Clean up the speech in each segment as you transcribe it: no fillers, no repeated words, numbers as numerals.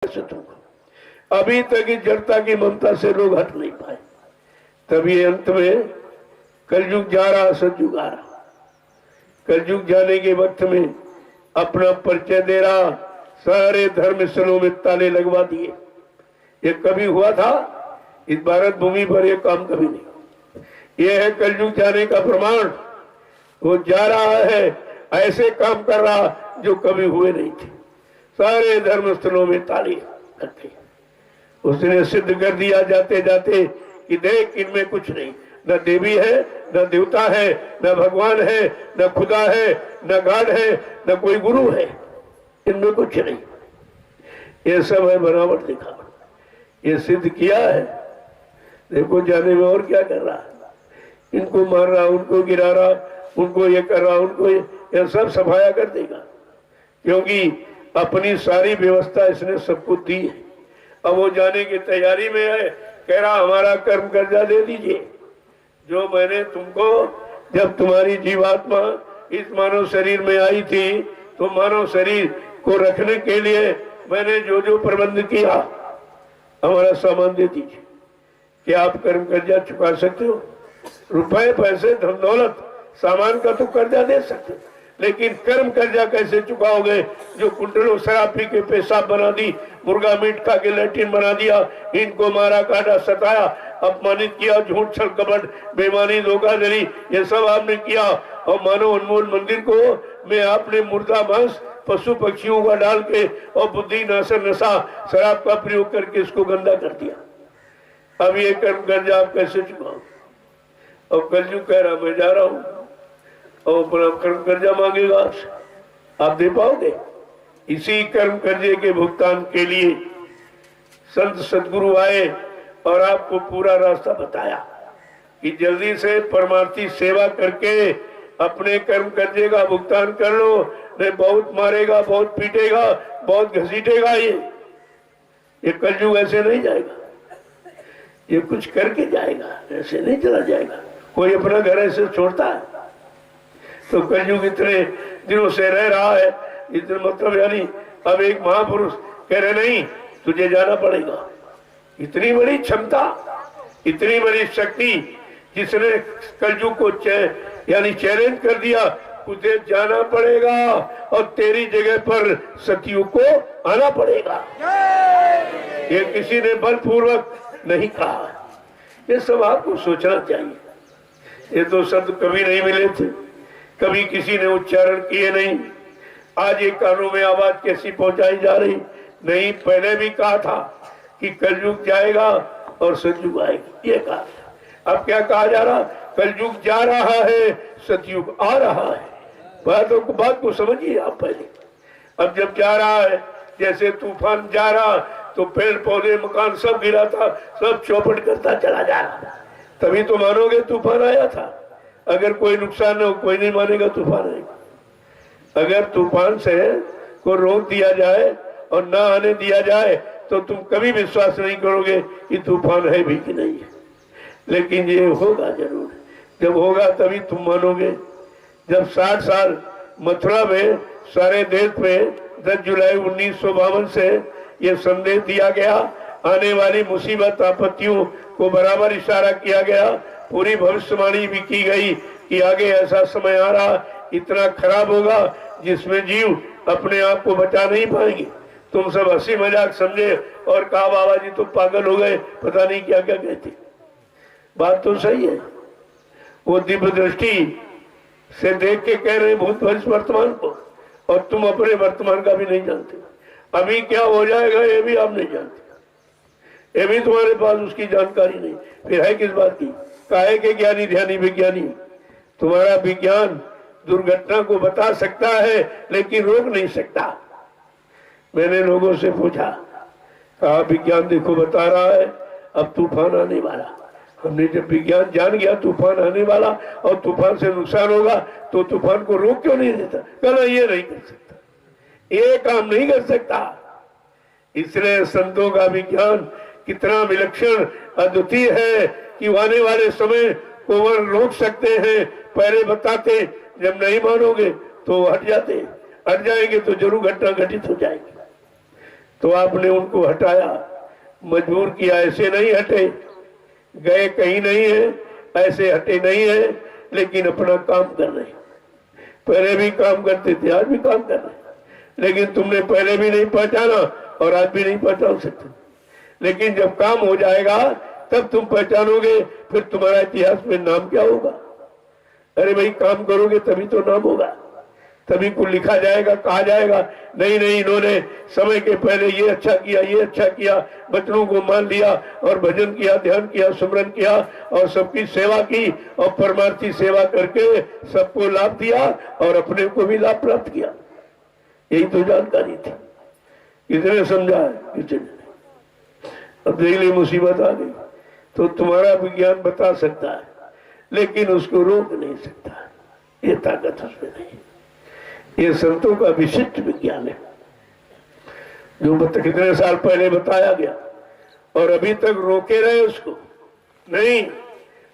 से तुमको अभी तक इस जड़ता की ममता से लोग हट नहीं पाए। तभी अंत में कलयुग जा रहा, सतयुग आ रहा। कलयुग जाने के वक्त में अपना परिचय दे रहा, सारे धर्म स्थलों में ताले लगवा दिए। ये कभी हुआ था इस भारत भूमि पर? ये काम कभी नहीं। ये है कलयुग जाने का प्रमाण। वो जा रहा है, ऐसे काम कर रहा जो कभी हुए नहीं थे। सारे धर्म स्थलों में ताले लगते। उसने सिद्ध कर दिया जाते जाते कि देख, इनमें कुछ नहीं, न देवी है, न देवता है, न भगवान है, न खुदा है, न गॉड है, न कोई गुरु है, इनमें कुछ नहीं। ये सब है बनावट, दिखावट। ये सिद्ध किया है। देखो जाने में और क्या कर रहा है। इनको मार रहा, उनको गिरा रहा, उनको ये कर रहा, उनको ये सब सफाया कर देगा, क्योंकि अपनी सारी व्यवस्था इसने सबको दी है। अब वो जाने की तैयारी में है, कह रहा हमारा कर्म कर्जा दे दीजिए। जो मैंने तुमको, जब तुम्हारी जीवात्मा इस मानव शरीर में आई थी, तो मानव शरीर को रखने के लिए मैंने जो जो प्रबंध किया, हमारा सामान दे दीजिए। क्या आप कर्म कर्जा चुका सकते हो? रुपए, पैसे, धन दौलत, सामान का तो कर्जा दे सकते, लेकिन कर्म कर्जा कैसे चुकाओगे? जो कुंटलों शराब पी के पेशाब बना दी, मुर्गा मीट खा के लैट्रिन बना दिया, इनको मारा काटा, सताया, अपमानित किया, झूठ छल कपट, बेईमानी, धोखाधड़ी, ये सब आपने किया। और मानव अनमोल मंदिर को में आपने मुर्दा मांस, पशु पक्षियों का डाल के और बुद्धि नाशर नशा शराब का प्रयोग करके इसको गंदा कर दिया। अब ये कर्म कर्जा आप कैसे चुकाओ? और कलयुग कह रहा मैं जा रहा हूँ, और अपना कर्म कर्जा मांगेगा आपसे, आप दे पाओगे? इसी कर्म कर्जे के भुगतान के लिए संत सदगुरु आए और आपको पूरा रास्ता बताया कि जल्दी से परमार्थी सेवा करके अपने कर्म कर्जे का भुगतान कर लो, नहीं बहुत मारेगा, बहुत पीटेगा, बहुत घसीटेगा। ये कलयुग ऐसे नहीं जाएगा, ये कुछ करके जाएगा, ऐसे नहीं चला जाएगा। कोई अपना घर ऐसे छोड़ता है? तो कलयुग इतने दिनों से रह रहा है, इतने मतलब यानी अब एक महापुरुष कह रहे नहीं, तुझे जाना पड़ेगा। इतनी बड़ी क्षमता, इतनी बड़ी शक्ति, जिसने कलयुग को यानी चैलेंज कर दिया, तुझे जाना पड़ेगा और तेरी जगह पर सतयुग को आना पड़ेगा। ये किसी ने बलपूर्वक नहीं कहा। ये सब आपको सोचना चाहिए। ये तो शब्द कभी नहीं मिले थे, कभी किसी ने उच्चारण किए नहीं। आज एक कानों में आवाज कैसी पहुंचाई जा रही? नहीं, पहले भी कहा था कि कलयुग जाएगा और सतयुग आएगी, ये कहा। अब क्या कहा जा रहा? कलयुग जा रहा है, सतयुग आ रहा है। बात को समझिए आप पहले। अब जब जा रहा है, जैसे तूफान जा रहा, तो पेड़ पौधे मकान सब गिरा था, सब चौपट करता चला जा रहा, तभी तो मानोगे तूफान आया था। अगर कोई नुकसान न हो, कोई नहीं मानेगा तूफान आएगा। अगर तूफान से को रोक दिया जाए और ना आने दिया जाए, तो तुम कभी विश्वास नहीं करोगे कि तूफान है भी कि नहीं है। लेकिन ये होगा जरूर। जब होगा तभी तुम मानोगे। जब 60 साल मथुरा में सारे देश में 10 जुलाई 1952 से ये संदेश दिया गया, आने वाली मुसीबत आपत्तियों को बराबर इशारा किया गया, पूरी भविष्यवाणी भी की गई कि आगे ऐसा समय आ रहा, इतना खराब होगा जिसमें जीव अपने आप को बचा नहीं पाएंगे। तुम सब हंसी मजाक समझे और कहा बाबा जी तो पागल हो गए, पता नहीं क्या क्या कहते। बात तो सही है। वो दिव्य दृष्टि से देख के कह रहे भूत भविष्य वर्तमान को, और तुम अपने वर्तमान का भी नहीं जानते। अभी क्या हो जाएगा ये भी आप नहीं जानते, ये भी तुम्हारे पास उसकी जानकारी नहीं। फिर है किस बात की? काहे के ज्ञानी ध्यानी विज्ञानी। तुम्हारा विज्ञान दुर्घटना को बता सकता है लेकिन रोक नहीं सकता। मैंने लोगों से पूछा, कहा विज्ञान देखो बता रहा है अब तूफान आने वाला। हमने जब विज्ञान जान गया तूफान आने वाला और तूफान से नुकसान होगा, तो तूफान को रोक क्यों नहीं देता? कहना ये नहीं कर सकता, ये काम नहीं कर सकता। इसलिए संतों का विज्ञान कितना विलक्षण अद्वितीय है कि आने वाले समय को वह रोक सकते हैं, पहले बताते। जब नहीं मानोगे तो हट जाते, हट जाएंगे तो जरूर घटना घटित हो जाएगी। तो आपने उनको हटाया, मजबूर किया, ऐसे नहीं हटे, गए कहीं नहीं है, ऐसे हटे नहीं है, लेकिन अपना काम कर रहे। पहले भी काम करते थे, आज भी काम कर रहे, लेकिन तुमने पहले भी नहीं पहचाना और आज भी नहीं पहचान सकते। लेकिन जब काम हो जाएगा तब तुम पहचानोगे, फिर तुम्हारा इतिहास में नाम क्या होगा। अरे भाई, काम करोगे तभी तो नाम होगा, तभी को लिखा जाएगा, कहा जाएगा नहीं नहीं इन्होंने समय के पहले ये अच्छा किया, ये अच्छा किया, बच्चों को मान लिया और भजन किया, ध्यान किया, सुमरन किया और सबकी सेवा की और परमार्थी सेवा करके सबको लाभ दिया और अपने को भी लाभ प्राप्त किया। यही तो जानकारी थी। किसने समझा है? किसी ने। अब देख ली मुसीबत आ गई, तो तुम्हारा विज्ञान बता सकता है लेकिन उसको रोक नहीं सकता, ये ताकत उसमें नहीं। ये संतों का विशिष्ट विज्ञान है जो कितने साल पहले बताया गया और अभी तक रोके रहे उसको नहीं।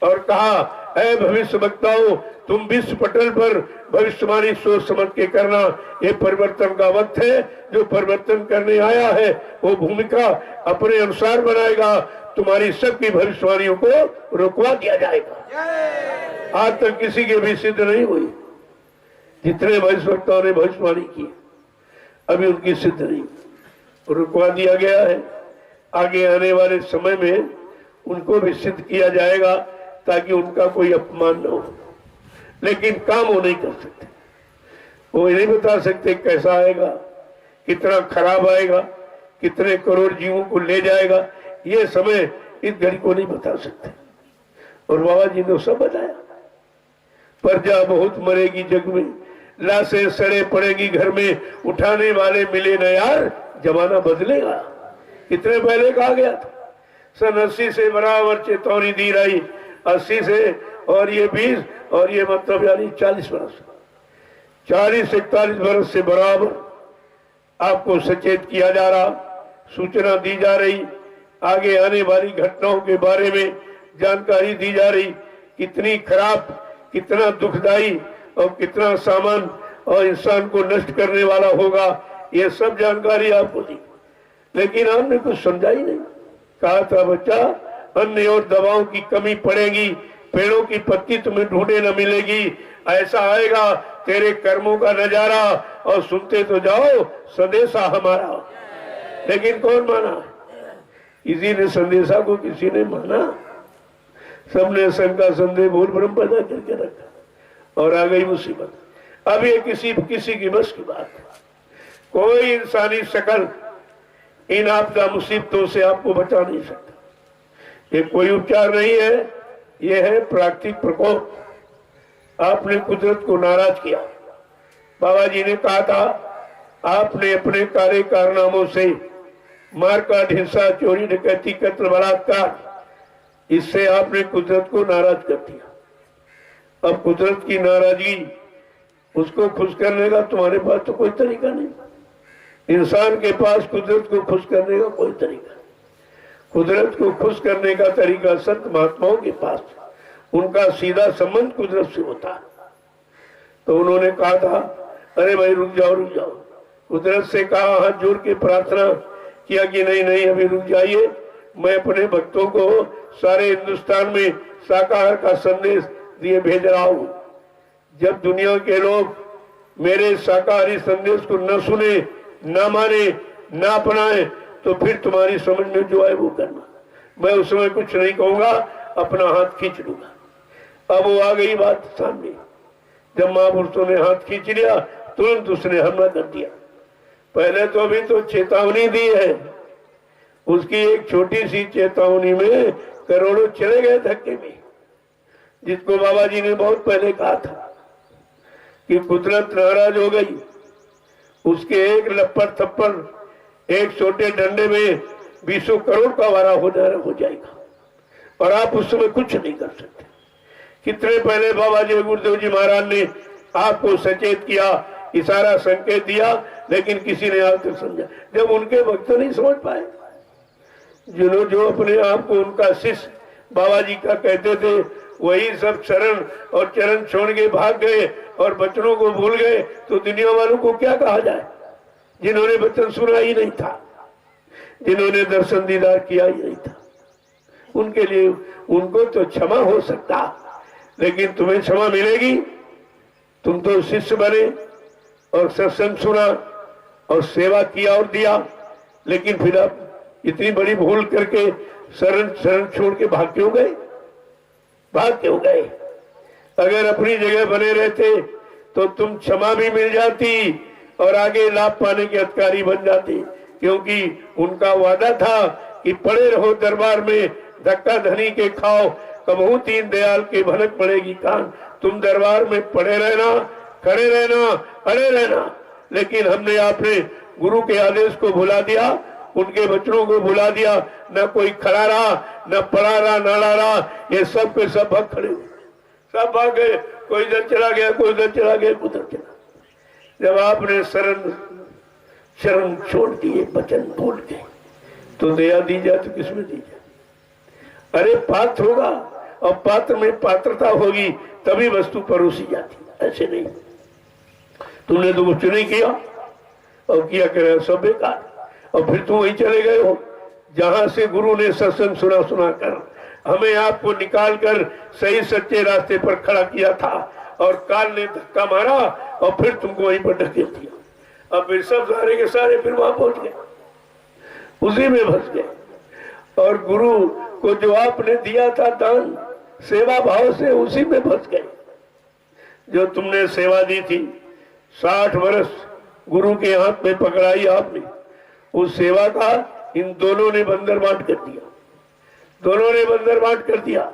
और कहा है भविष्य वक्ताओं, तुम विश्व पटल पर भविष्यवाणी सोच समझ के करना, ये परिवर्तन का वक्त है। जो परिवर्तन करने आया है वो भूमिका अपने अनुसार बनाएगा, तुम्हारी सबकी भविष्यवाणियों को रुकवा दिया जाएगा। आज तक किसी के भी सिद्ध नहीं हुई, जितने भविष्यवक्ताओं ने भविष्यवाणी की अभी उनकी सिद्ध नहीं, रुकवा दिया गया है। आगे आने वाले समय में उनको भी सिद्ध किया जाएगा ताकि उनका कोई अपमान न हो, लेकिन काम वो नहीं कर सकते। वो नहीं बता सकते कैसा आएगा, कितना खराब आएगा, कितने करोड़ जीवों को ले जाएगा, ये समय इस घड़ी को नहीं बता सकते। और बाबा जी ने सब बताया, प्रजा बहुत मरेगी जग में, लाशें सड़े पड़ेगी घर में, उठाने वाले मिले न यार, जमाना बदलेगा। कितने पहले कहा गया था, सन 80 से बराबर चेतावनी दी रही, 80 से और ये 20 और ये मतलब यानी 40 वर्ष, 40 से 41 वर्ष से बराबर आपको सचेत किया जा रहा, सूचना दी जा रही, आगे आने वाली घटनाओं के बारे में जानकारी दी जा रही, कितनी खराब, कितना दुखदाई और कितना सामान और इंसान को नष्ट करने वाला होगा, ये सब जानकारी आपको दी। लेकिन आपने कुछ समझा ही नहीं। कहा था बच्चा, अन्न और दवाओं की कमी पड़ेगी, पेड़ों की पत्ती तुम्हें ढूंढे न मिलेगी, ऐसा आएगा तेरे कर्मों का नजारा, और सुनते तो जाओ संदेशा हमारा। लेकिन कौन माना? किसी ने संदेशा को किसी ने माना? सबने शंका संदेह भूल भ्रम पैदा करके रखा और आ गई मुसीबत। अब ये किसी की बस की बात है। कोई इंसानी शकल इन आपदा मुसीबतों से आपको बचा नहीं सकता। ये कोई उपचार नहीं है, ये है प्राकृतिक प्रकोप। आपने कुदरत को नाराज किया। बाबा जी ने कहा था, आपने अपने कार्य कारनामों से मारकाट, हिंसा, चोरी, डकैती, कत्ल, बलात्कार, इससे आपने कुदरत को नाराज कर दिया। अब कुदरत की नाराजगी, उसको खुश करने का तुम्हारे पास तो कोई तरीका नहीं। इंसान के पास कुदरत को खुश करने का कोई तरीका नहीं। कुदरत को खुश करने का तरीका संत महात्माओं के पास, उनका सीधा संबंध कुदरत से होता है। तो उन्होंने कहा था, अरे भाई रुक जाओ रुक जाओ। कुदरत से कहा, हाथ जोड़ के प्रार्थना किया कि नहीं नहीं अभी रुक जाइए, मैं अपने भक्तों को सारे हिंदुस्तान में शाकाहार का संदेश दिए भेज रहा हूं। जब दुनिया के लोग मेरे शाकाहारी संदेश को न सुने, न माने, न अपनाए, तो फिर तुम्हारी समझ में जो है वो करना। मैं उस समय कुछ नहीं कहूंगा, अपना हाथ खींच लूंगा। अब वो आ गई बात सामने। जब महापुरुषों ने हाथ खींच लिया, तुरंत उसने हमला कर दिया। पहले तो अभी तो चेतावनी दी है, उसकी एक छोटी सी चेतावनी में करोड़ों चले गए धक्के में। जिसको बाबा जी ने बहुत पहले कहा था कि कुदरत नाराज हो गई, उसके एक लपड़ थप्पड़, एक छोटे डंडे में 20 करोड़ का वारा हो जाएगा और आप उस समय कुछ नहीं कर सकते। कितने पहले बाबा जी गुरुदेव जी महाराज ने आपको सचेत किया, इशारा संकेत दिया, लेकिन किसी ने आज तक समझा। जब उनके भक्त नहीं समझ पाए, जो अपने आप को उनका शिष्य बाबा जी का कहते थे, वही सब शरण और चरण छोड़ के भाग गए और बचनों को भूल गए, तो दुनिया वालों को क्या कहा जाए जिन्होंने वचन सुना ही नहीं था। जिन्होंने दर्शन दीदार किया ही नहीं था, उनके लिए उनको तो क्षमा हो सकता, लेकिन तुम्हें क्षमा मिलेगी? तुम तो शिष्य बने और सत्संग सुना और सेवा किया और दिया, लेकिन फिर आप इतनी बड़ी भूल करके शरण छोड़ के भाग क्यों गए? अगर अपनी जगह बने रहते तो तुम क्षमा भी मिल जाती और आगे लाभ पाने के अधिकारी बन जाते, क्योंकि उनका वादा था कि पड़े रहो दरबार में, धक्का धनी के खाओ, कबहू दीन दयाल के भनक पड़ेगी कान। तुम दरबार में पड़े रहना, खड़े रहना, अड़े रहना, लेकिन हमने आपने गुरु के आदेश को भुला दिया, उनके बचनों को भुला दिया। न कोई खड़ा रहा, न पड़ा रहा, न अड़ा रहा, ये सब के सब भाग खड़े, सब भाग गए। कोई इधर चला गया, कोई उधर चला गया, उधर चला। जब आपने शरण छोड़ दिए, वचन भूल गए, तो दया दी जाए तो किसमें दी जाए? अरे पात्र होगा और पात्र में पात्रता होगी तभी वस्तु परोसी जाती, ऐसे नहीं। तुमने तो कुछ नहीं किया और किया कर सब बेकार, और फिर तुम वही चले गए हो जहां से गुरु ने सत्संग सुना कर हमें आपको निकाल कर सही सच्चे रास्ते पर खड़ा किया था, और काल ने धक्का मारा और फिर तुमको वहीं पर ढकेल दिया। अब फिर सब सारे के सारे फिर वहां पहुंच गए, उसी में फंस गए। और गुरु को जो आपने दिया था दान सेवा भाव से, उसी में फंस गए। जो तुमने सेवा दी थी 60 वर्ष गुरु के हाथ में पकड़ाई आपने, उस सेवा का इन दोनों ने बंदर बांट कर दिया, दोनों ने बंदर बांट कर दिया।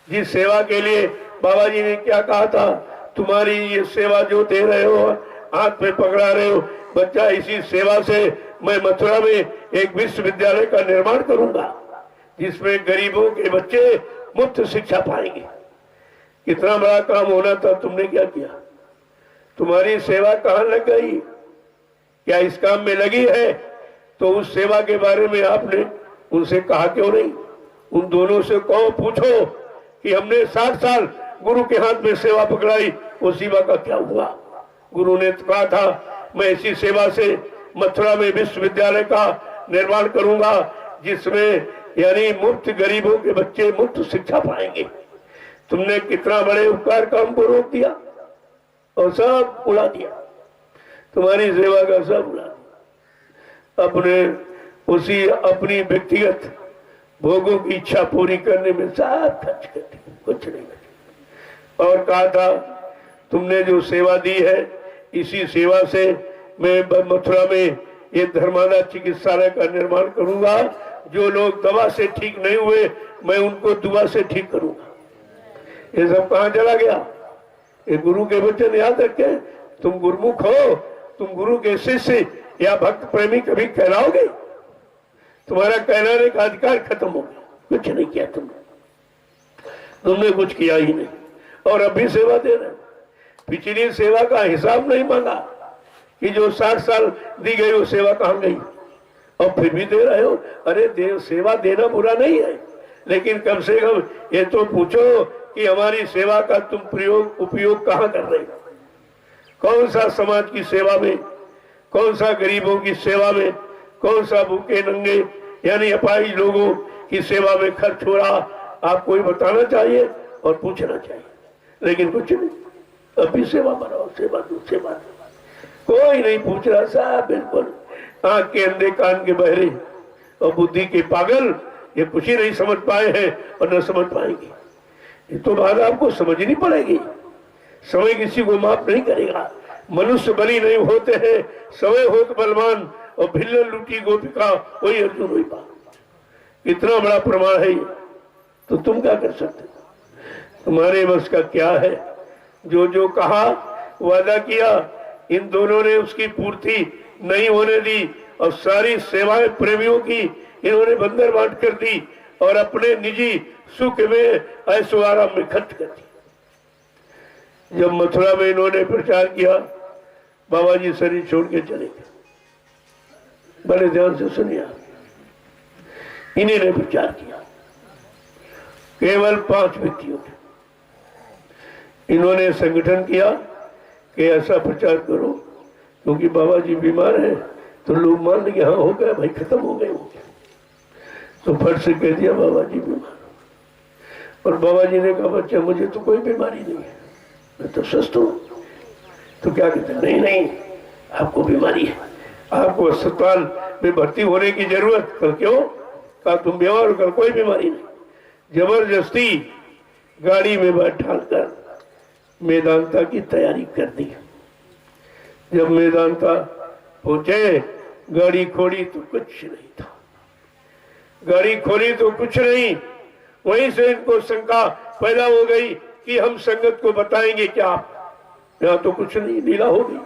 जिस सेवा के लिए बाबा जी ने क्या कहा था, तुम्हारी ये सेवा जो दे रहे हो, हाथ में पकड़ा रहे हो बच्चा, इसी सेवा से मैं मथुरा में एक विश्वविद्यालय का निर्माण करूंगा जिसमें गरीबों के बच्चे मुफ्त शिक्षा पाएंगे। कितना बड़ा काम होना था, तुमने क्या किया? तुम्हारी सेवा कहाँ लग गई? क्या इस काम में लगी है? तो उस सेवा के बारे में आपने उनसे कहा क्यों नहीं? उन दोनों से कहो, पूछो कि हमने 60 साल गुरु के हाथ में सेवा पकड़ाई, वो सेवा का क्या हुआ? गुरु ने कहा था मैं इसी सेवा से मथुरा में विश्वविद्यालय का निर्माण करूंगा जिसमें यानी मुफ्त गरीबों के बच्चे मुफ्त शिक्षा पाएंगे। तुमने कितना बड़े उपकार का हमको रोक दिया और सब उड़ा दिया, तुम्हारी सेवा का सब उड़ा दिया। अपने उसी अपनी व्यक्तिगत भोगों की इच्छा पूरी करने में सब खर्च कर दिया, कुछ नहीं बचा। और कहा था तुमने जो सेवा दी है, इसी सेवा से मैं मथुरा में ये धर्मादा चिकित्सालय का निर्माण करूंगा। जो लोग दवा से ठीक नहीं हुए, मैं उनको दुआ से ठीक करूंगा। ये सब कहां चला गया? ये गुरु के वचन याद रखे। तुम गुरुमुख हो, तुम गुरु के शिष्य या भक्त प्रेमी कभी कहलाओगे? तुम्हारा कहलाने का अधिकार खत्म हो गया। कुछ नहीं किया तुमने कुछ किया ही नहीं, और अभी सेवा दे रहे। पिछली सेवा का हिसाब नहीं मांगा कि जो 60 साल दी गई वो सेवा कहां गई, और फिर भी दे रहे हो। अरे सेवा देना बुरा नहीं है, लेकिन कम से कम ये तो पूछो कि हमारी सेवा का तुम उपयोग कहाँ कर रहे हो? कौन सा समाज की सेवा में, कौन सा गरीबों की सेवा में, कौन सा भूखे नंगे यानी अपाहिज लोगों की सेवा में खर्च हो रहा, आपको ही बताना चाहिए और पूछना चाहिए, लेकिन कुछ नहीं। अभी सेवा बनाओ, सेवा दो, सेवा दो, कोई नहीं पूछ रहा। साहब बिल्कुल आंख के अंधे, कान के बहरे और बुद्धि के पागल ये कुछ ही नहीं समझ पाए हैं और न समझ पाएंगे। ये तो बात आपको समझनी पड़ेगी। समय किसी को माफ नहीं करेगा। मनुष्य बलि नहीं होते हैं, समय हो तो बलवान, और भिल्लन लूटी गोपिका वही अर्जुन हुई बात। इतना बड़ा प्रमाण है ये, तो तुम क्या कर सकते? तुम्हारे बस का क्या है? जो जो कहा, वादा किया, इन दोनों ने उसकी पूर्ति नहीं होने दी, और सारी सेवाएं प्रेमियों की इन्होंने बंदर बांट कर दी और अपने निजी सुख में ऐशो आराम में खर्च कर दी। जब मथुरा में इन्होंने प्रचार किया, बाबा जी शरीर छोड़ के चले गए। बड़े ध्यान से सुनिए, इन्हीं ने प्रचार किया, केवल 5 व्यक्तियों ने। इन्होंने संगठन किया कि ऐसा प्रचार करो, क्योंकि बाबा जी बीमार हैं, तो लोग मान लेंगे हाँ हो गया भाई, खत्म हो गए होंगे। तो फट से कह दिया बाबा जी बीमार। और बाबा जी ने कहा बच्चा मुझे तो कोई बीमारी नहीं है, मैं तो स्वस्थ हूँ। तो क्या कहते, नहीं नहीं आपको बीमारी है, आपको अस्पताल में भर्ती होने की जरूरत। कल क्यों? कहा तुम बीमार हो, कल कोई बीमारी नहीं। जबरदस्ती गाड़ी में बैठा कर मेदांता की तैयारी कर दी। जब मेदांता पहुंचे, गाड़ी खोली तो कुछ नहीं था, गाड़ी खोली तो कुछ नहीं। वहीं से इनको शंका पैदा हो गई कि हम संगत को बताएंगे क्या, यहाँ तो कुछ नहीं, लीला हो गई,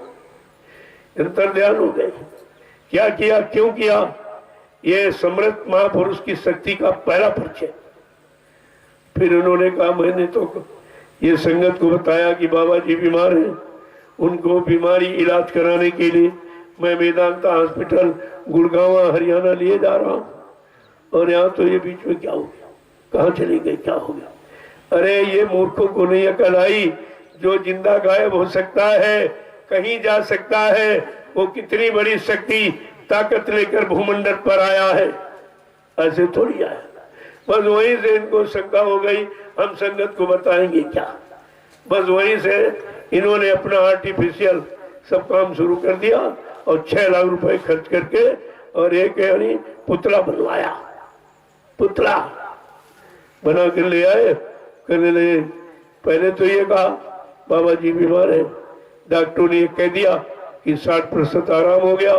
अंतर्ध्यान हो गए। क्या किया, क्यों किया? ये समृद्ध महापुरुष की शक्ति का पहला परिचय। फिर उन्होंने कहा मैंने तो ये संगत को बताया कि बाबा जी बीमार हैं, उनको बीमारी इलाज कराने के लिए मैं मेदांता हॉस्पिटल गुड़गांव हरियाणा लिए जा रहा हूँ, और यहाँ तो ये बीच में क्या हो गया, कहाँ चली गई, क्या हो गया? अरे ये मूर्खों को नहीं अकल आई, जो जिंदा गायब हो सकता है, कहीं जा सकता है, वो कितनी बड़ी शक्ति ताकत लेकर भूमंडल पर आया है, ऐसे थोड़ी आया। बस वहीं से इनको शंका हो गई हम संगत को बताएंगे क्या। बस वहीं से इन्होंने अपना आर्टिफिशियल सब काम शुरू कर दिया और 6 लाख रुपए खर्च करके और एक यानी पुतला बनवाया। पुतला बना कर ले आए, करने लगे। पहले तो ये कहा बाबा जी बीमार है, डॉक्टरों ने कह दिया कि 60% आराम हो गया,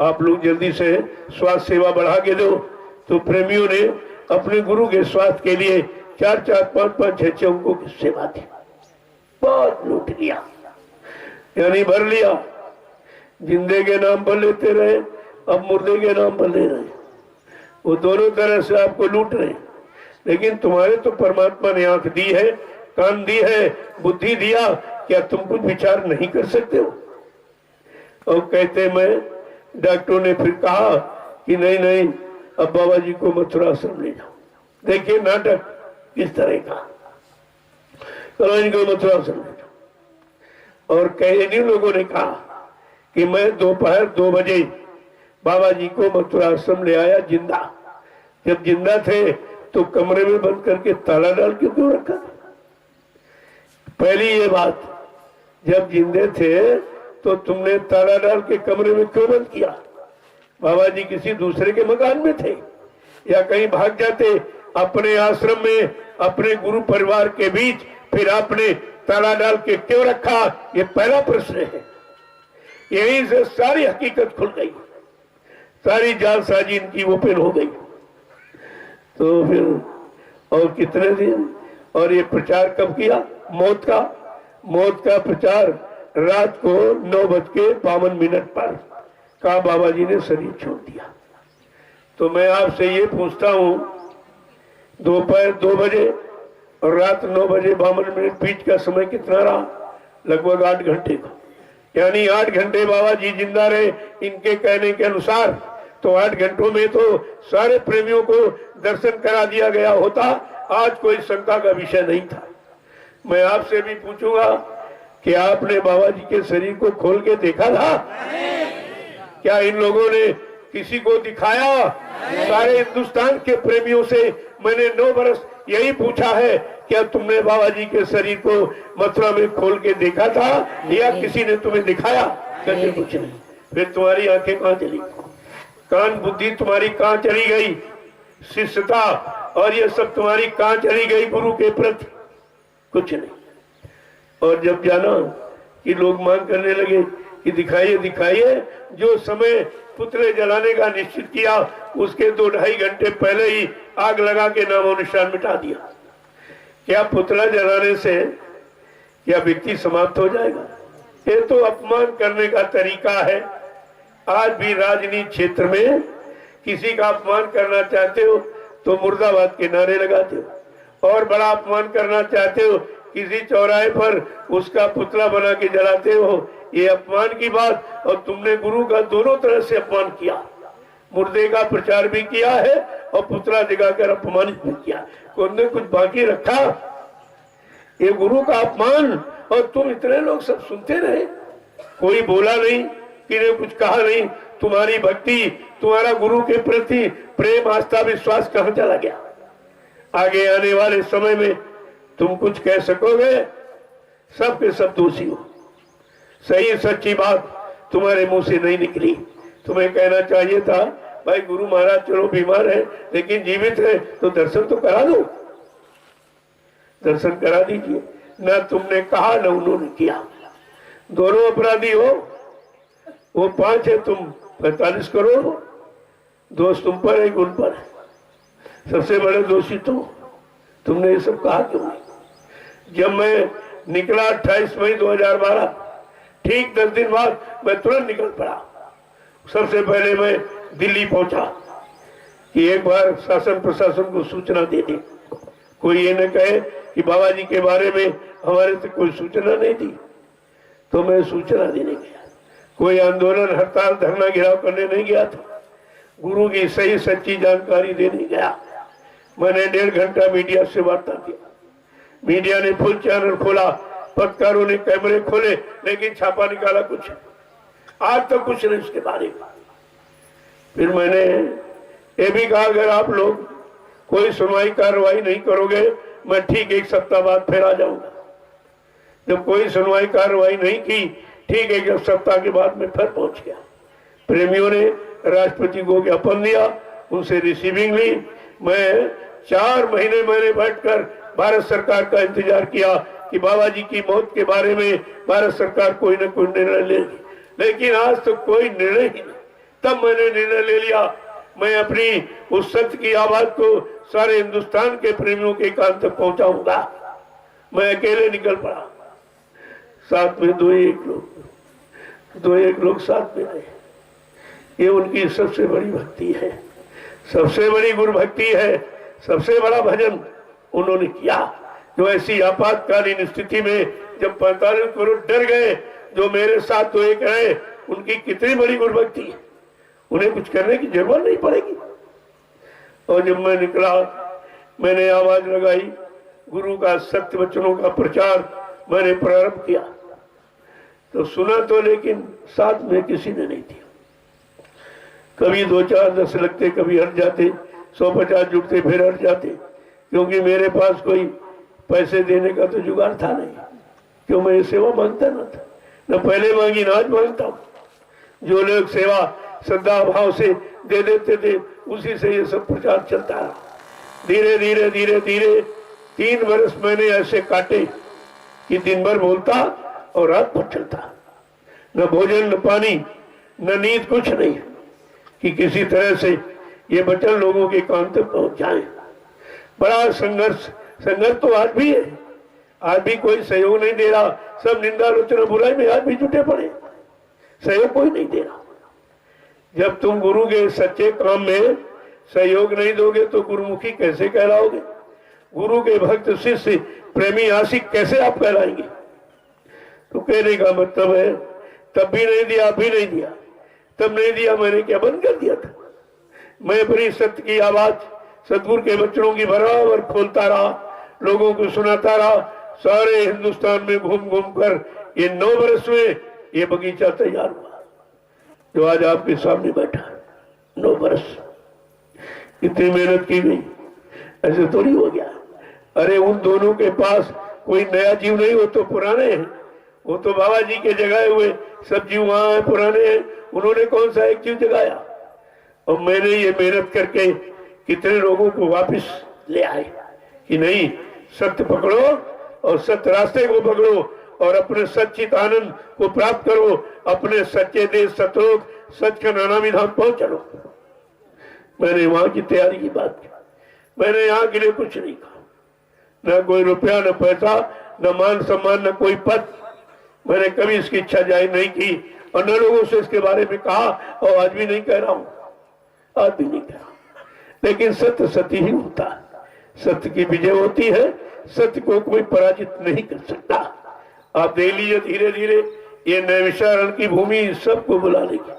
आप लोग जल्दी से स्वास्थ्य सेवा बढ़ा के दो। तो प्रेमियों ने अपने गुरु के स्वास्थ्य के लिए 4-4, 5-5, 6-6 अंकों की सेवा दी। बहुत लूट लिया, यानी भर लिया। जिंदे के नाम पर लेते रहे, अब मुर्दे के नाम पर ले रहे। वो दोनों तरह से आपको लूट रहे। लेकिन तुम्हारे तो परमात्मा ने आंख दी है, कान दी है, बुद्धि दिया, क्या तुम कुछ विचार नहीं कर सकते हो? और कहते मैं, डॉक्टरों ने फिर कहा कि नहीं नहीं अब बाबा जी को मथुरा आश्रम ले जाओ। देखिए नाटक किस तरह का, चलो इनको मथुरा आश्रम ले जाओ। और कई लोगों ने कहा कि मैं दोपहर 2 बजे बाबा जी को मथुरा आश्रम ले आया जिंदा। जब जिंदा थे तो कमरे में बंद करके ताला डाल के क्यों रखा? पहली ये बात, जब जिंदे थे तो तुमने ताला डाल के कमरे में क्यों बंद किया? बाबा जी किसी दूसरे के मकान में थे या कहीं भाग जाते अपने आश्रम में अपने गुरु परिवार के बीच, फिर आपने ताला डाल के क्यों रखा? ये पहला प्रश्न है। यहीं से सारी हकीकत खुल गई, सारी जालसाजी इनकी ओपन हो गई। तो फिर और कितने दिन, और ये प्रचार कब किया? मौत का प्रचार रात को 9:52 पर कहा बाबा जी ने शरीर छोड़ दिया। तो मैं आपसे ये पूछता हूँ, दोपहर 2 बजे और रात 9:52 बीच का समय कितना रहा? लगभग 8 घंटे का। यानी 8 घंटे बाबा जी जिंदा रहे इनके कहने के अनुसार। तो 8 घंटों में तो सारे प्रेमियों को दर्शन करा दिया गया होता, आज कोई शंका का विषय नहीं था। मैं आपसे भी पूछूंगा कि आपने बाबा जी के शरीर को खोल के देखा था? क्या इन लोगों ने किसी को दिखाया? सारे हिंदुस्तान के प्रेमियों से मैंने 9 बरस यही पूछा है, क्या तुमने बाबा जी के शरीर को मथुरा में खोल के देखा था या किसी ने तुम्हें दिखाया? कहते कुछ नहीं। फिर तुम्हारी आंखें कहाँ चली, कान बुद्धि तुम्हारी कहाँ चली गई, शिष्यता और ये सब तुम्हारी कहाँ चली गई गुरु के प्रति? कुछ नहीं। और जब जाना कि लोग मांग करने लगे कि दिखाइए दिखाइए, जो समय पुतले जलाने का निश्चित किया उसके 2-2.5 घंटे पहले ही आग लगा के नामो निशान मिटा दिया। क्या पुतला जलाने से क्या व्यक्ति समाप्त हो जाएगा? ये तो अपमान करने का तरीका है। आज भी राजनीति क्षेत्र में किसी का अपमान करना चाहते हो तो मुर्दाबाद के नारे लगाते हो, और बड़ा अपमान करना चाहते हो किसी चौराहे पर उसका पुतला बना के जलाते हो। ये अपमान की बात, और तुमने गुरु का दोनों तरह से अपमान किया। मुर्दे का प्रचार भी किया है और पुतला दिखाकर अपमानित भी किया। तुमने कुछ बाकी रखा? ये गुरु का अपमान, और तुम इतने लोग सब सुनते रहे, कोई बोला नहीं। किसी ने कुछ कहा नहीं। तुम्हारी भक्ति, तुम्हारा गुरु के प्रति प्रेम, आस्था, विश्वास कहां चला गया? आगे आने वाले समय में तुम कुछ कह सकोगे? सब के सब दोषी हो। सही सच्ची बात तुम्हारे मुंह से नहीं निकली। तुम्हें कहना चाहिए था, भाई गुरु महाराज चलो बीमार है लेकिन जीवित है तो दर्शन तो करा दो, दर्शन करा दीजिए। ना तुमने कहा ना उन्होंने किया। दोनों अपराधी हो। वो 5 है, तुम 45 करोड़ हो। दोष तुम पर है, उन पर है। सबसे बड़े दोषी तुमने ये सब कहा क्यों नहीं? जब मैं निकला 28 मई 2012, ठीक 10 दिन बाद मैं तुरंत निकल पड़ा। सबसे पहले मैं दिल्ली पहुंचा कि एक बार शासन प्रशासन को सूचना दे दे। कोई ये न कहे कि बाबा जी के बारे में हमारे से कोई सूचना नहीं दी। तो मैं सूचना देने गया। कोई आंदोलन, हड़ताल, धरना, घेराव करने नहीं गया था। गुरु की सही सच्ची जानकारी देने गया। मैंने 1.5 घंटा मीडिया से वार्ता किया। मीडिया ने फुल चैनल खोला, पत्रकारों ने कैमरे खोले, लेकिन छापा निकाला कुछ। आज तक कुछ नहीं उसके बारे में। फिर मैंने ये भी कहा, अगर आप लोग कोई सुनवाई कार्रवाई नहीं करोगे, मैं ठीक 1 सप्ताह बाद फिर आ जाऊंगा। जब कोई सुनवाई कार्रवाई नहीं की, ठीक 1 सप्ताह के बाद मैं फिर पहुंच गया। प्रेमियों ने राष्ट्रपति को ज्ञापन दिया, उनसे रिसीविंग ली। मैं 4 महीने मैंने बैठकर भारत सरकार का इंतजार किया कि बाबा जी की मौत के बारे में भारत सरकार कोई न कोई निर्णय लेगी, लेकिन आज तक तो कोई निर्णय ही नहीं। तब मैंने निर्णय ले लिया, मैं अपनी उस सत्य की आवाज को सारे हिंदुस्तान के प्रेमियों के कान तक पहुंचाऊंगा। मैं अकेले निकल पड़ा। साथ में 2-1 लोग साथ में रहे। ये उनकी सबसे बड़ी भक्ति है, सबसे बड़ी गुरु भक्ति है, सबसे बड़ा भजन उन्होंने किया। जो ऐसी आपातकालीन स्थिति में जब 45 करोड़ डर गए, जो मेरे साथ 2-1 रहे, उनकी कितनी बड़ी गुरु भक्ति है। उन्हें कुछ करने की जरूरत नहीं पड़ेगी। और जब मैं निकला, मैंने आवाज लगाई, गुरु का सत्य वचनों का प्रचार मैंने प्रारंभ किया। तो सुना तो, लेकिन साथ में किसी ने नहीं दिया। कभी 2-4 10 लगते, कभी हट जाते, 150 जुटते, फिर हट जाते, क्योंकि मेरे पास कोई पैसे देने का तो जुगाड़ था नहीं। क्यों? मैं सेवा मांगता ना था, न पहले मांगी ना आज मांगता हूं। जो लोग सेवा श्रद्धा भाव से दे देते थे, उसी से ये सब प्रचार चलता रहा। धीरे धीरे धीरे धीरे 3 वर्ष मैंने ऐसे काटे कि दिन भर बोलता और रात भर चलता। न भोजन, न पानी, न नींद, कुछ नहीं, कि किसी तरह से ये वचन लोगों के कान तक पहुंच जाए। बड़ा संघर्ष तो आज भी है। आज भी कोई सहयोग नहीं दे रहा। सब निंदा, आलोचना, बुराई में आज भी जुटे पड़े। सहयोग कोई नहीं दे रहा। जब तुम गुरु के सच्चे काम में सहयोग नहीं दोगे तो गुरुमुखी कैसे कहलाओगे? गुरु के भक्त, शिष्य, प्रेमी, आशिक कैसे आप कहलाएंगे? तो कहने का मतलब है, तब भी नहीं दिया, अभी नहीं दिया। तब नहीं दिया, मैंने क्या बंद कर दिया था? मैं अपनी सत्य की आवाज, सतगुरु के बच्चों की बराबर खोलता रहा, लोगों को सुनाता रहा। सारे हिंदुस्तान में घूम घूम कर ये 9 वर्ष में ये बगीचा तैयार हुआ जो आज आपके सामने बैठा। 9 वर्ष इतनी मेहनत की गई, ऐसे थोड़ी हो गया। अरे उन दोनों के पास कोई नया जीव नहीं, वो तो पुराने हैं। वो तो बाबा जी के जगाए हुए सब जीव वहां है, पुराने हैं। उन्होंने कौन सा एक जीव जगाया? और मैंने ये मेहनत करके कितने लोगों को वापस ले आए कि नहीं, सत्य पकड़ो और सत्य रास्ते को पकड़ो और अपने सच्चित आनंद को प्राप्त करो। अपने सच्चे देश सतलोक सच का नाना विधान पहुंच चलो। मैंने वहां की तैयारी की बात की। मैंने यहाँ के लिए कुछ नहीं कहा, न कोई रुपया, न पैसा, न मान सम्मान, न कोई पद। मैंने कभी इसकी इच्छा जाहिर नहीं की और न लोगों से इसके बारे में कहा, और आज भी नहीं कह रहा हूं, आज भी नहीं कह रहा। लेकिन सत्य सत्य ही होता है, सत्य की विजय होती है। सत्य को कोई पराजित नहीं कर सकता। आप देख लीजिए, धीरे धीरे ये नैमिषारण्य की भूमि सबको बुला लेगी।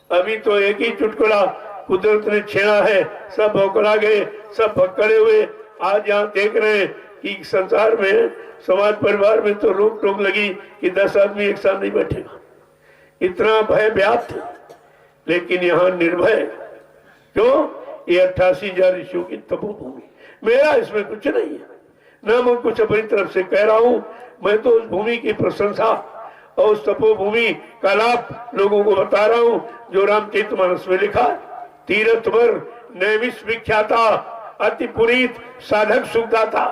अभी तो एक ही चुटकुला कुदरत ने छेड़ा है, सब भौकला गए, सब भक्कड़े हुए। आज यहाँ देख रहे हैं कि संसार में, समाज परिवार में तो रोक टोक लगी कि 10 आदमी एक साथ नहीं बैठेगा। इतना भय व्याप्त, लेकिन यहाँ निर्भय। क्यों? ये 88,000 ऋषियों की तपोभूमि, मेरा इसमें कुछ नहीं है, ना मैं कुछ अपनी तरफ से कह रहा हूं। मैं तो उस भूमि की प्रशंसा और उस तपोभूमि का लाभ लोगों को बता रहा हूं, जो रामचरितमानस में लिखा। तीर्थ पर नैमिष विख्याता, अति पुरीत साधक सुखदाता।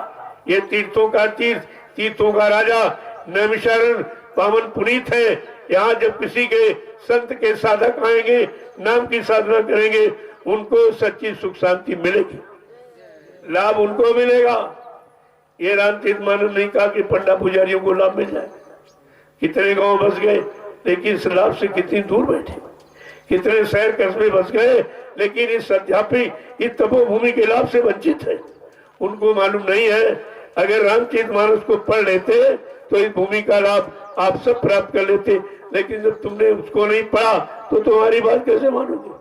ये तीर्थों का तीर्थ, तीर्थों का राजा नैमिषारण्य पावन पुनीत है। यहाँ जब किसी के संत के साधक आएंगे, नाम की साधना करेंगे, उनको सच्ची सुख शांति मिलेगी, लाभ उनको मिलेगा। ये रामचरितमानस नहीं कहा कि पंडा पुजारियों को लाभ मिल जाए। कितने गांव बस गए, लेकिन इस लाभ से कितनी दूर बैठे। कितने शहर कस्बे बस गए, लेकिन इस अध्यापी, इस तपोभूमि के लाभ से वंचित है। उनको मालूम नहीं है, अगर रामचरितमानस को पढ़ लेते तो इस भूमि का लाभ आप सब प्राप्त कर लेते। लेकिन जब तुमने उसको नहीं पढ़ा तो तुम्हारी बात कैसे मानोगे?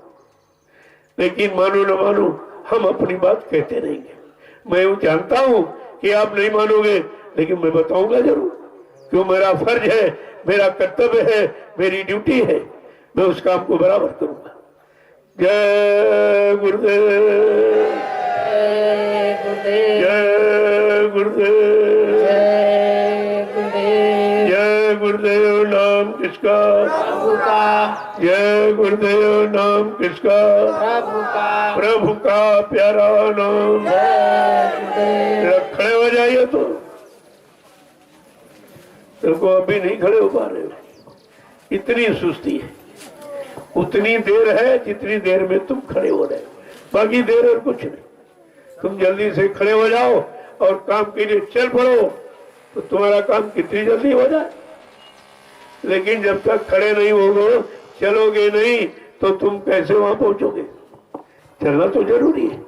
लेकिन मानो न मानो, हम अपनी बात कहते रहेंगे। मैं वो जानता हूं कि आप नहीं मानोगे, लेकिन मैं बताऊंगा जरूर, क्यों? मेरा फर्ज है, मेरा कर्तव्य है, मेरी ड्यूटी है, मैं उस काम को बराबर करूंगा। जय गुरुदेव, जय गुरुदेव, जय गुरुदेव। नाम किसका? प्रभु का। जय गुरुदेव। नाम किसका? प्रभु का। प्रभु का प्यारा नाम। खड़े हो जाइए। तो अभी नहीं खड़े हो पा रहे हो, इतनी सुस्ती है। उतनी देर है जितनी देर में तुम खड़े हो रहे हो, बाकी देर और कुछ नहीं। तुम जल्दी से खड़े हो जाओ और काम के लिए चल पड़ो, तो तुम्हारा काम कितनी जल्दी हो जाए। लेकिन जब तक खड़े नहीं होगे, चलोगे नहीं, तो तुम कैसे वहां पहुंचोगे? चलना तो जरूरी है।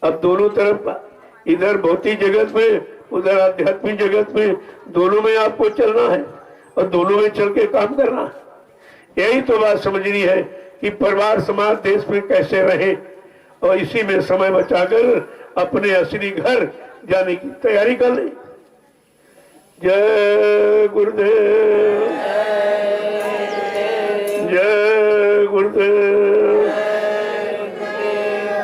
अब दोनों तरफ, इधर भौतिक जगत में, उधर आध्यात्मिक जगत में, दोनों में आपको चलना है और दोनों में चल के काम करना है। यही तो बात समझनी है कि परिवार, समाज, देश में कैसे रहे, और इसी में समय बचाकर अपने असली घर जाने की तैयारी कर ले। जय गुरुदेव, जय गुरुदेव,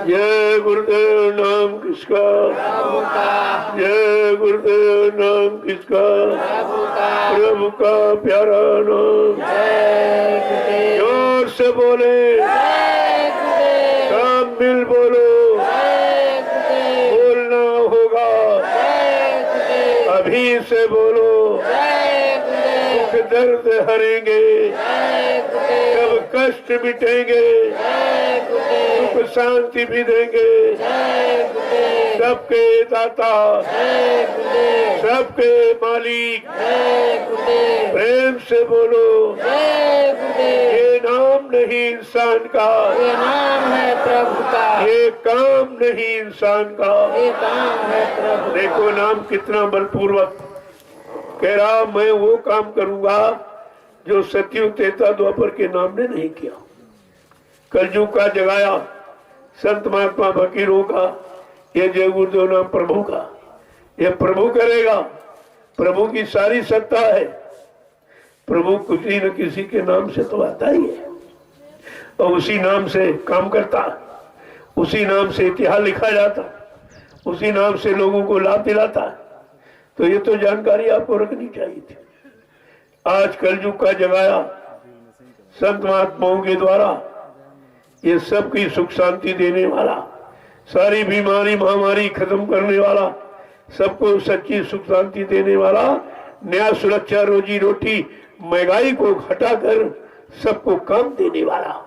जय गुरुदेव। नाम किसका? प्रभु का। जय गुरुदेव। नाम किसका? प्रभु का। प्रभु का प्यारा नाम। जय गुरुदेव। जोर से बोले, जय गुरुदेव। सब मिल बोलो, जय गुरुदेव। बोलना होगा, जय गुरुदेव। अभी से बोलो। जय गुरुदेव। दुख दर्द हरेंगे, जय गुरुदेव। सब कष्ट मिटेंगे, जय गुरुदेव। सुख शांति भी देंगे। जय गुरुदेव। सबके दाता, जय गुरुदेव। सबके मालिक, जय गुरुदेव। प्रेम से बोलो। जय गुरुदेव। ये नाम नहीं इंसान का, ये नाम है प्रभु का। ये काम नहीं इंसान का। ये काम है प्रभु का। देखो नाम कितना बलपूर्वक कह रहा, मैं वो काम करूंगा जो सतयुग त्रेता द्वापर के नाम ने नहीं किया। कलयुग का जगाया संत महात्मा फकीरों का, ये जय गुरुदेव नाम प्रभु का, ये प्रभु करेगा। प्रभु की सारी सत्ता है। प्रभु किसी न किसी के नाम से तो आता ही है, और उसी नाम से काम करता, उसी नाम से इतिहास लिखा जाता, उसी नाम से लोगों को लाभ दिलाता। तो ये तो जानकारी आपको रखनी चाहिए थी। आज कलयुग का जगाया संत महात्माओं के द्वारा ये सबकी सुख शांति देने वाला, सारी बीमारी महामारी खत्म करने वाला, सबको सच्ची सुख शांति देने वाला, न्याय सुरक्षा रोजी रोटी महंगाई को घटाकर सबको काम देने वाला,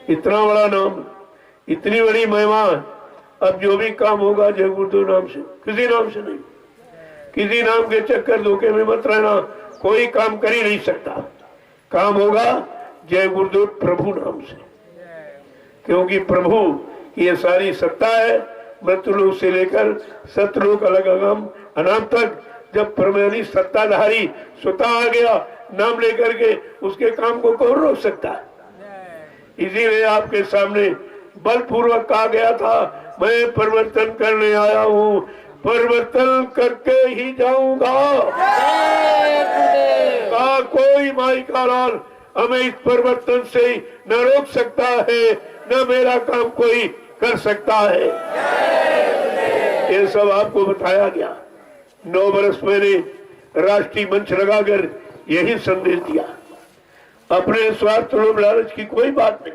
इतना बड़ा नाम, इतनी बड़ी महिमा। अब जो भी काम होगा जय गुरुदेव नाम से, किसी नाम से नहीं। किसी नाम के चक्कर धोखे में मत रहना, कोई काम कर ही नहीं सकता। काम होगा जय गुरुदेव प्रभु नाम से, क्योंकि प्रभु की ये सारी सत्ता है। मृत्युलोक से लेकर सतलोक अलग अगम अनाम तक, जब परमानेंट सत्ताधारी स्वतः आ गया नाम लेकर के, उसके काम को कौन रोक सकता है? इसीलिए आपके सामने बलपूर्वक कहा गया था, मैं परिवर्तन करने आया हूँ, परिवर्तन करके ही जाऊंगा। कोई माई का लाल हमें इस परिवर्तन से न रोक सकता है, न मेरा काम कोई कर सकता है। ये सब आपको बताया गया। 9 वर्ष मैंने राष्ट्रीय मंच लगाकर यही संदेश दिया। अपने स्वार्थ लोभ लालच की कोई बात नहीं,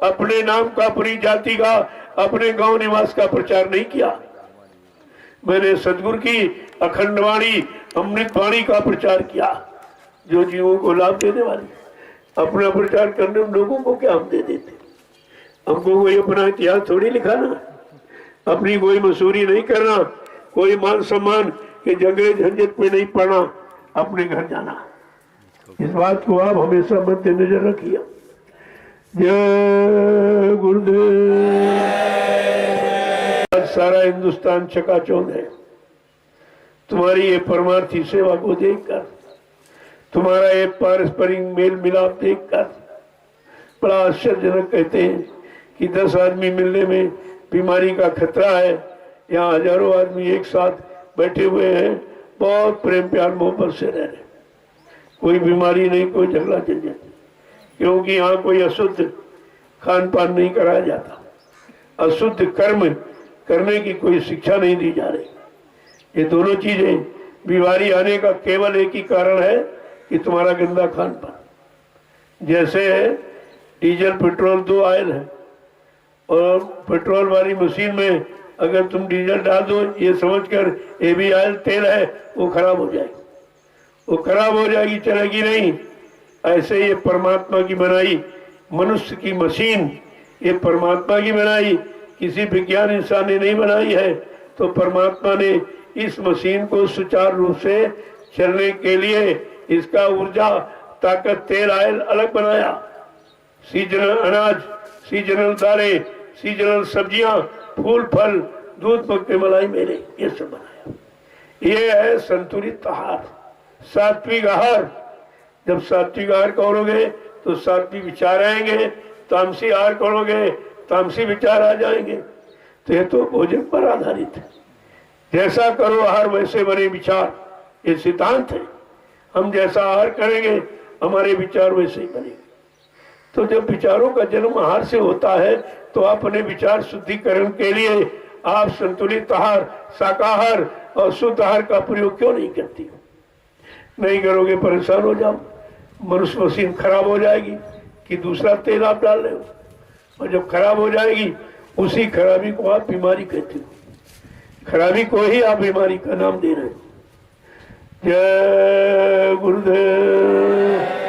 अपने नाम का, अपनी जाति का, अपने गांव निवास का प्रचार नहीं किया। मैंने सदगुरु की अखंड वाणी, अमृत वाणी का प्रचार किया, जो जीवों को लाभ देने वाली। अपना प्रचार करने में लोगों को क्या हम दे देते? हमको कोई अपना इतिहास थोड़ी लिखाना, अपनी कोई मशहूरी नहीं करना, कोई मान सम्मान के झगड़े झंझट में नहीं पड़ना, अपने घर जाना। इस बात को आप हमेशा मद्देनजर रखिए। जय गुरुदेव। आज सारा हिंदुस्तान चकाचौंध है तुम्हारी ये परमार्थी सेवा को देखकर, तुम्हारा ये पारस्परिक मेल मिलाप देखकर। बड़ा आश्चर्यजनक कहते हैं कि 10 आदमी मिलने में बीमारी का खतरा है, यहाँ हजारों आदमी एक साथ बैठे हुए हैं, बहुत प्रेम प्यार मोहब्बत से रह रहे, कोई बीमारी नहीं, कोई झगड़ा झंझट, क्योंकि यहाँ कोई अशुद्ध खान पान नहीं कराया जाता, अशुद्ध कर्म करने की कोई शिक्षा नहीं दी जा रही। ये दोनों चीजें बीमारी आने का केवल एक ही कारण है कि तुम्हारा गंदा खान पान। जैसे डीजल पेट्रोल 2 आयल है, और पेट्रोल वाली मशीन में अगर तुम डीजल डाल दो ये समझकर ये भी आयल तेल है, वो खराब हो जाएगी, वो खराब हो जाएगी, चलेगी नहीं। ऐसे ये परमात्मा की बनाई मनुष्य की मशीन, ये परमात्मा की बनाई, किसी विज्ञान इंसान ने नहीं बनाई है। तो परमात्मा ने इस मशीन को सुचारू रूप से चलने के लिए इसका ऊर्जा, ताकत, तेल, आयल अलग बनाया। सीजनल अनाज, सीजनल दालें, सीजनल सब्जियां, फूल फल, दूध, पत्ते, मलाई, मेरे, ये सब बनाया। ये है संतुलित आहार, सात्विक आहार। जब सात्विक आहार करोगे तो सात्विक विचार आएंगे, तामसी आहार करोगे तामसी विचार आ जाएंगे। तो ये तो भोजन पर आधारित है। जैसा करो आहार वैसे बने विचार, ये सिद्धांत है। हम जैसा आहार करेंगे हमारे विचार वैसे ही बनेंगे। तो जब विचारों का जन्म आहार से होता है तो अपने विचार शुद्धिकरण के लिए आप संतुलित आहार, शाकाहार और शुद्ध आहार का प्रयोग क्यों नहीं करती? नहीं करोगे परेशान हो जाओ, मनुष्य मशीन खराब हो जाएगी कि दूसरा तेल आप डाल रहे हो, और जब खराब हो जाएगी उसी खराबी को आप बीमारी कहते हो, खराबी को ही आप बीमारी का नाम दे रहे हो। जय गुरुदेव।